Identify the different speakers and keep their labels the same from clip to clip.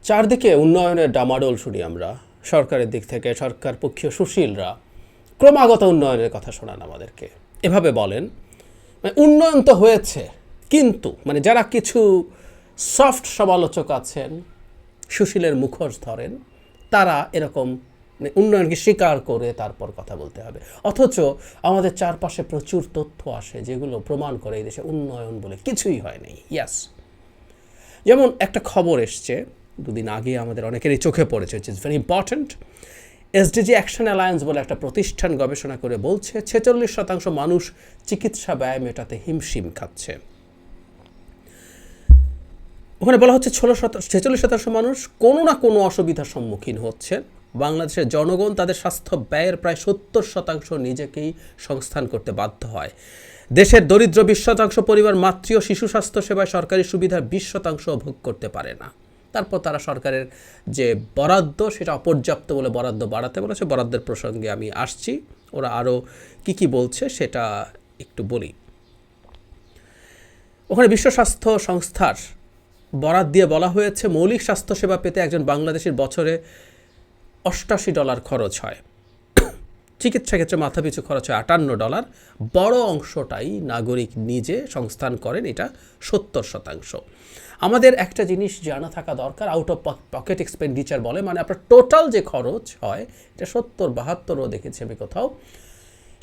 Speaker 1: চারদিকে উন্নয়নের ডামাডোল শুনি আমরা। সরকারের দিক থেকে সরকার পক্ষীয় সুশীলরা ক্রমাগত উন্নয়নের কথা শোনান আমাদেরকে। এভাবে বলেন, উন্নয়ন তো হয়েছে, কিন্তু যারা কিছু সফট সমালোচক আছেন, সুশীলের মুখোশ ধরেন, তারা এরকম উন্নয়নকে স্বীকার করে তারপর কথা বলতে হবে। অথচ আমাদের চারপাশে প্রচুর তথ্য আসে যেগুলো প্রমাণ করে এই দেশে উন্নয়ন বলে কিছুই হয়নি। ইয়াস, যেমন একটা খবর এসছে দুদিন আগে, আমাদের অনেকেরই চোখে পড়েছে, it is very important. SDG action alliance বলে একটা প্রতিষ্ঠান গবেষণা করে বলছে 46% মানুষ চিকিৎসা ব্যয় মেটাতে হিমশিম খাচ্ছে। ওখানে বলা হচ্ছে 46% মানুষ কোনো না কোনো অসুবিধার সম্মুখীন হচ্ছেন। বাংলাদেশের জনগণ তাদের স্বাস্থ্য ব্যয়ের প্রায় 70% নিজেকেই সংস্থান করতে বাধ্য হয়। দেশের দরিদ্র 20% পরিবার মাতৃ ও শিশু স্বাস্থ্য সেবায় সরকারি সুবিধার 20% ভোগ করতে পারে না। তারপর তারা সরকারের যে বরাদ্দ সেটা অপর্যাপ্ত বলে বরাদ্দ বাড়াতে বলেছে। বরাদ্দের প্রসঙ্গে আমি আসছি, ওরা আরও কি বলছে সেটা একটু বলি। ওখানে বিশ্ব স্বাস্থ্য সংস্থার বরাদ দিয়ে বলা হয়েছে মৌলিক স্বাস্থ্যসেবা পেতে একজন বাংলাদেশির বছরে $88 খরচ হয়। চিকিৎসা ক্ষেত্রে মাথাপিছু খরচ হয় $58। বড় অংশটাই নাগরিক নিজে সংস্থান করেন, এটা 70%। আমাদের একটা জিনিস জানা থাকা দরকার, আউট অফ পকেট এক্সপেন্ডিচার বলে, আপনার টোটাল যে খরচ হয় এটা 70-72ও দেখেছি আমি কোথাও,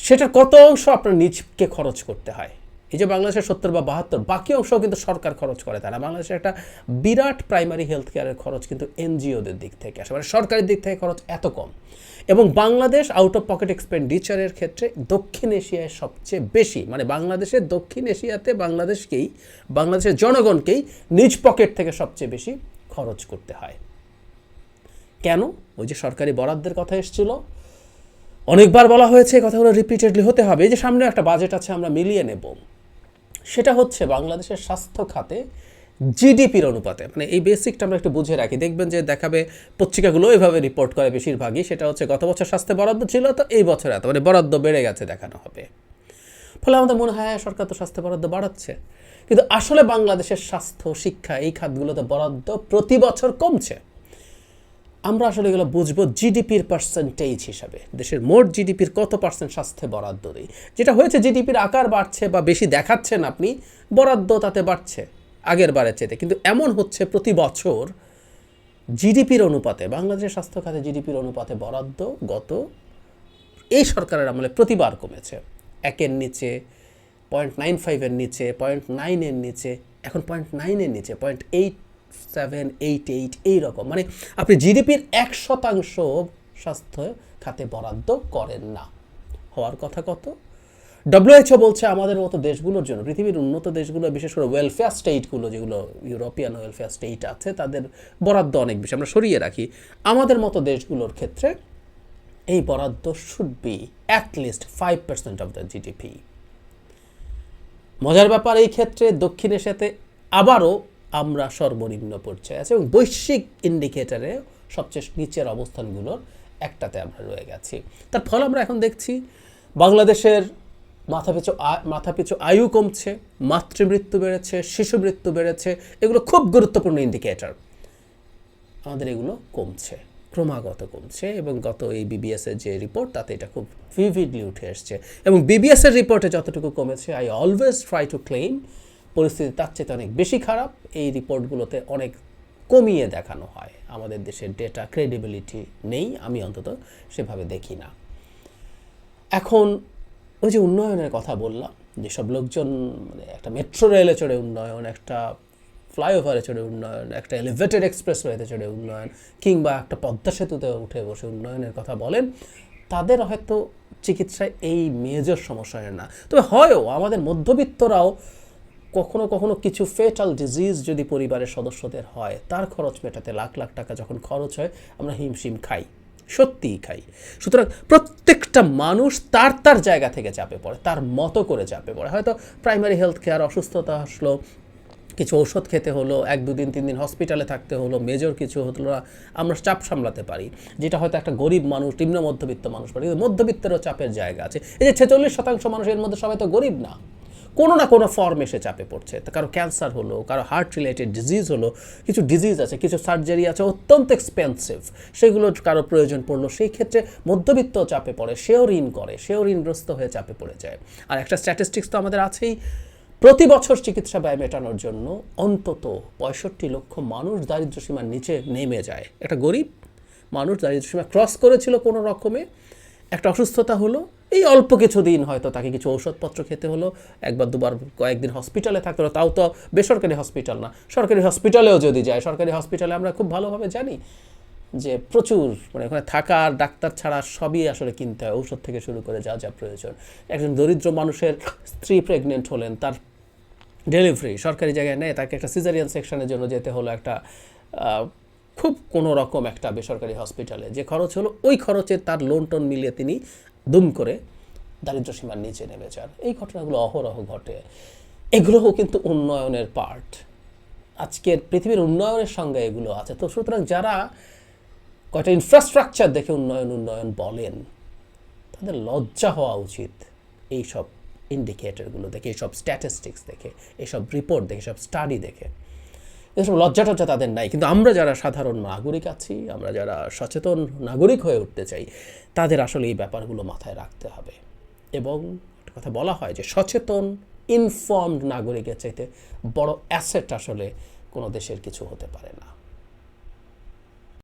Speaker 1: সেটা কত অংশ আপনার নিজকে খরচ করতে হয়। এই যে বাংলাদেশের 70 বা 72, বাকি অংশও কিন্তু সরকার খরচ করে। তারা বাংলাদেশের একটা বিরাট প্রাইমারি হেলথ কেয়ারের খরচ কিন্তু এনজিওদের দিক থেকে আসে, সরকারের দিক থেকে খরচ এত কম। এবং বাংলাদেশ আউট অফ পকেট এক্সপেন্ডিচারের ক্ষেত্রে দক্ষিণ এশিয়ায় সবচেয়ে বেশি, বাংলাদেশের দক্ষিণ এশিয়াতে বাংলাদেশের জনগণকেই নিজ পকেট থেকে সবচেয়ে বেশি খরচ করতে হয়। কেন? ওই যে সরকারি বরাদ্দের কথা এসেছিল, অনেকবার বলা হয়েছে, এই কথাগুলো রিপিটেডলি হতে হবে। এই যে সামনে একটা বাজেট আছে, আমরা মিলিয়ে নেব, সেটা হচ্ছে বাংলাদেশের স্বাস্থ্য খাতে জিডিপির অনুপাতে। এই বেসিকটা আমরা একটু বুঝে রাখি, দেখবেন যে দেখাবে পত্রিকাগুলো এভাবে রিপোর্ট করে বেশিরভাগই, সেটা হচ্ছে গত বছর স্বাস্থ্যে বরাদ্দ ছিল তো এই বছর এত, বরাদ্দ বেড়ে গেছে দেখানো হবে। ফলে আমাদের মনে হয় সরকার তো স্বাস্থ্য বরাদ্দ বাড়াচ্ছে, কিন্তু আসলে বাংলাদেশের স্বাস্থ্য, শিক্ষা, এই খাতগুলোতে বরাদ্দ প্রতি বছর কমছে। আমরা আসলে এগুলো বুঝবো জিডিপির পার্সেন্টেজ হিসাবে, দেশের মোট জিডিপির কত পার্সেন্ট স্বাস্থ্যে বরাদ্দ দেয়। যেটা হয়েছে, জিডিপির আকার বাড়ছে বা বেশি দেখাচ্ছেন আপনি, বরাদ্দ তাতে বাড়ছে আগের বারের চেয়ে, কিন্তু এমন হচ্ছে প্রতি বছর জিডিপির অনুপাতে, বাংলাদেশের স্বাস্থ্য খাতে জিডিপির অনুপাতে বরাদ্দ গত এই সরকারের আমলে প্রতিবার কমেছে। 1-এর নিচে, 0.95-এর নিচে, 0.9-এর নিচে, এখন 0.9-এর নিচে, 0.87-88 এইরকম। আপনি জিডিপির 1% স্বাস্থ্য খাতে বরাদ্দ করেন না। হওয়ার কথা কত? WHO বলছে আমাদের মতো দেশগুলোর জন্য, পৃথিবীর উন্নত দেশগুলো, বিশেষ করে ওয়েলফেয়ার স্টেটগুলো, যেগুলো ইউরোপিয়ান ওয়েলফেয়ার স্টেট আছে, তাদের বরাদ্দ অনেক বেশি। আমরা সরিয়ে রাখি, আমাদের মতো দেশগুলোর ক্ষেত্রে এই বরাদ্দ should be at least 5% of the GDP. মজার ব্যাপার, এই ক্ষেত্রে দক্ষিণ এশিয়াতে আবারও আমরা সর্বনিম্ন পর্যায়ে আছি, এবং বৈশ্বিক ইন্ডিকেটরে সবচেয়ে নিচের অবস্থানগুলোর একটাতে আমরা রয়ে গেছি। তার ফল আমরা এখন দেখছি, বাংলাদেশের মাথাপিছু আয়ু কমছে, মাতৃমৃত্যু বেড়েছে, শিশু মৃত্যু বেড়েছে। এগুলো খুব গুরুত্বপূর্ণ ইন্ডিকেটর, আমাদের এগুলো কমছে, ক্রমাগত কমছে। এবং গত এই বিবিএসের যে রিপোর্ট, তাতে এটা খুব ভিভিডলি উঠে এসছে। এবং বিবিএসের রিপোর্টে যতটুকু কমেছে, I always try to claim পরিস্থিতি তার চেয়ে অনেক বেশি খারাপ। এই রিপোর্টগুলোতে অনেক কমিয়ে দেখানো হয়। আমাদের দেশের ডেটা ক্রেডিবিলিটি নেই, আমি অন্তত সেভাবে দেখি না। এখন ওই যে উন্নয়নের কথা বললাম, যেসব লোকজন একটা মেট্রো রেলে চড়ে উন্নয়ন, একটা ফ্লাইওভারে চড়ে উন্নয়ন, একটা এলিভেটেড এক্সপ্রেসওয়েতে চড়ে উন্নয়ন, কিংবা একটা পদ্মা সেতুতে উঠে বসে উন্নয়নের কথা বলেন, তাদের হয়তো চিকিৎসায় এই মেজর সমস্যা হয় না। তবে হয়ও আমাদের মধ্যবিত্তরাও কখনো কখনো কিছু ফেটাল ডিজিজ যদি পরিবারের সদস্যদের হয়, তার খরচ মেটাতে লাখ লাখ টাকা যখন খরচ হয়, আমরা হিমশিম খাই, সত্যিই খাই। সুতরাং প্রত্যেকটা মানুষ তার তার জায়গা থেকে চাপে পড়ে, তার মতো করে চাপে পড়ে। হয়তো প্রাইমারি হেলথ কেয়ার, অসুস্থতা আসলো, কিছু ওষুধ খেতে হলো, 1-2 দিন 3 দিন হসপিটালে থাকতে হলো, মেজর কিছু হলো না, আমরা চাপ সামলাতে পারি, যেটা হয়তো একটা গরিব মানুষ, নিম্ন মধ্যবিত্ত মানুষ পারে। কিন্তু মধ্যবিত্তেরও চাপের জায়গা আছে। এই যে 46% মানুষ, এর মধ্যে সবাই তো গরিব না। কোনো না কোনো ফর্ম এসে চাপে পড়ছে। কারো ক্যান্সার হলো, কারো হার্ট রিলেটেড ডিজিজ হলো, কিছু ডিজিজ আছে, কিছু সার্জারি আছে অত্যন্ত এক্সপেন্সিভ, সেগুলোর কারো প্রয়োজন পড়লো, সেই ক্ষেত্রে মধ্যবিত্ত চাপে পড়ে, সেও ঋণ করে, সেও ঋণগ্রস্ত হয়ে চাপে পড়ে যায়। আর একটা স্ট্যাটিস্টিক্স তো আমাদের আছেই, প্রতি বছর চিকিৎসা ব্যয় মেটানোর জন্য অন্তত 65 লক্ষ মানুষ দারিদ্র্যসীমার নিচে নেমে যায়। একটা গরিব মানুষ দারিদ্র্যসীমা ক্রস করেছিল কোনো রকমে, একটা অসুস্থতা হলো, এই অল্প কিছু দিন হয়তো তাকে কিছু ঔষধপত্র খেতে হলো, একবার দুবার কয়েকদিন হসপিটালে থাকতে হলো, তাও তো বেসরকারি হসপিটাল না, সরকারি হসপিটালেও যদি যায়, সরকারি হসপিটালে আমরা খুব ভালোভাবে জানি যে প্রচুর মানে ওখানে থাকা আর ডাক্তার ছাড়া সবই আসলে কিনতে হয়, ঔষধ থেকে শুরু করে যা যা প্রয়োজন। একজন দরিদ্র মানুষের স্ত্রী প্রেগনেন্ট হলেন, তার ডেলিভারি সরকারি জায়গায় নেই, তাকে একটা সিজারিয়ান সেকশনের জন্য যেতে হলো একটা খুব কোনো রকম একটা বেসরকারি হসপিটালে, যে খরচ হলো ওই খরচের তার লোন টোন মিলিয়ে তিনি দুম করে দারিদ্র্যসীমার নিচে নেমে যান। এই ঘটনাগুলো অহরহ ঘটে, এগুলোও কিন্তু উন্নয়নের পার্ট, আজকের পৃথিবীর উন্নয়নের সঙ্গে এগুলো আছে। তো সুতরাং যারা কয়টা ইনফ্রাস্ট্রাকচার দেখে উন্নয়ন বলেন, তাদের লজ্জা হওয়া উচিত এইসব ইন্ডিকেটরগুলো দেখে, এইসব স্ট্যাটিস্টিক্স দেখে, এইসব রিপোর্ট দেখে, সব স্টাডি দেখে। এসব লজ্জা টজ্জা তাদের নাই। কিন্তু আমরা যারা সাধারণ নাগরিক আছি, আমরা যারা সচেতন নাগরিক হয়ে উঠতে চাই, তাদের আসলে এই ব্যাপারগুলো মাথায় রাখতে হবে। এবং একটা কথা বলা হয় যে সচেতন ইনফর্মড নাগরিকের চাইতে বড় অ্যাসেট আসলে কোনো দেশের কিছু হতে পারে না।